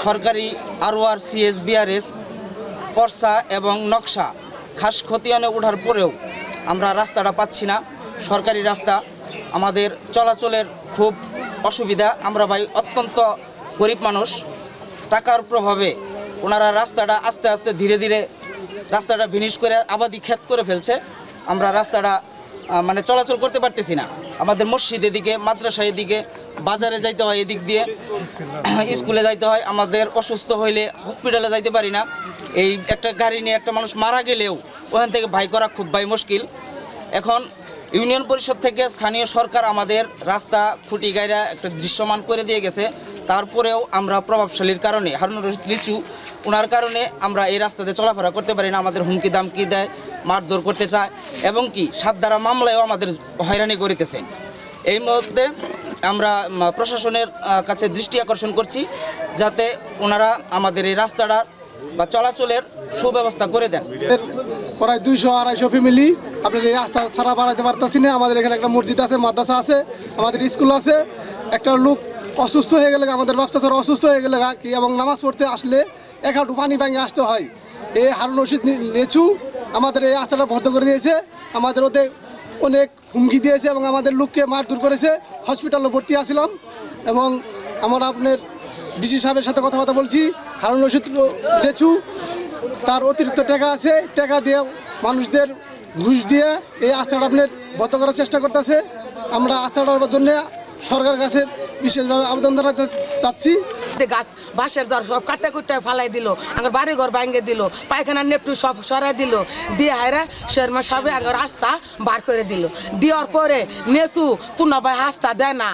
সরকারি আরওয়ার CS BRS পর্সা এবং নকশা খাস খতিয়ানে ওঠার পরেও আমরা রাস্তাটা পাচ্ছি না। সরকারি রাস্তা আমাদের চলাচলের খুব অসুবিধা। আমরা ভাই অত্যন্ত গরিব মানুষ, টাকার প্রভাবে ওনারা রাস্তাটা আস্তে আস্তে ধীরে ধীরে রাস্তাটা ভিনিশ করে আবাদি ক্ষেত করে ফেলছে। আমরা রাস্তাটা মানে চলাচল করতে পারতেছি না। আমাদের মসজিদ এদিকে, মাদ্রাসা এদিকে, বাজারে যাইতে হয় এদিক দিয়ে, স্কুলে যাইতে হয়। আমাদের অসুস্থ হইলে হসপিটালে যাইতে পারি না। এই একটা গাড়ি নিয়ে একটা মানুষ মারা গেলেও ওখান থেকে ভাই করা খুব ভাই মুশকিল। এখন ইউনিয়ন পরিষদ থেকে স্থানীয় সরকার আমাদের রাস্তা খুঁটি গাইরা একটা দৃশ্যমান করে দিয়ে গেছে। তারপরেও আমরা প্রভাবশালীর কারণে, হারুনুর রশিদ লিচু ওনার কারণে আমরা এই রাস্তাতে চলাফেরা করতে পারি না। আমাদের হুমকি দামকি দেয়, মারধর করতে চায় এবং কি 7 ধারা মামলায়ও আমাদের হয়রানি করিতেছে। এই মুহূর্তে আমরা প্রশাসনের কাছে দৃষ্টি আকর্ষণ করছি যাতে ওনারা আমাদের এই রাস্তাটা বা চলাচলের সুব্যবস্থা করে দেন। প্রায় 200-250 ফ্যামিলি আপনার এই রাস্তা ছাড়া বাড়াইতে পারতেছি না। আমাদের এখানে একটা মসজিদ আছে, মাদ্রাসা আছে, আমাদের স্কুল আছে। একটা লোক অসুস্থ হয়ে গেলে, আমাদের ব্যবসা ছাড়া অসুস্থ হয়ে গেলে কি এবং নামাজ পড়তে আসলে 1 হাঁটু পানি ভাঙে আসতে হয়। এই হারুনুর রশিদ লিচু আমাদের এই রাস্তাটা বন্ধ করে দিয়েছে। আমাদের ওতে অনেক হুমকি দিয়েছে এবং আমাদের লোককে মারধর করেছে। হসপিটালে ভর্তি আসছিলাম এবং আমরা আপনার ডিসি সাহেবের সাথে কথাবার্তা বলছি। হারুনুর রশিদ লিচু তার অতিরিক্ত টাকা আছে, টাকা দিয়ে মানুষদের ঘুষ দিয়ে এই রাস্তাটা আপনার বন্ধ করার চেষ্টা করতেছে। আমরা রাস্তাটার জন্য সরকারের কাছে বিশেষভাবে আবেদন জানাতে চাচ্ছি। গাছ বাঁশের জ্বর সব কাটে কুটে ফালাই দিল, আমার বাড়ি ঘর ভাঙে দিল, পায়খানা নেপটু সব সরাই দিল, দিয়ে হায়রা শর্মা সাহেব আমার রাস্তা বার করে দিল। দেওয়ার পরে নেসু কোনো ভাই রাস্তা দেয় না।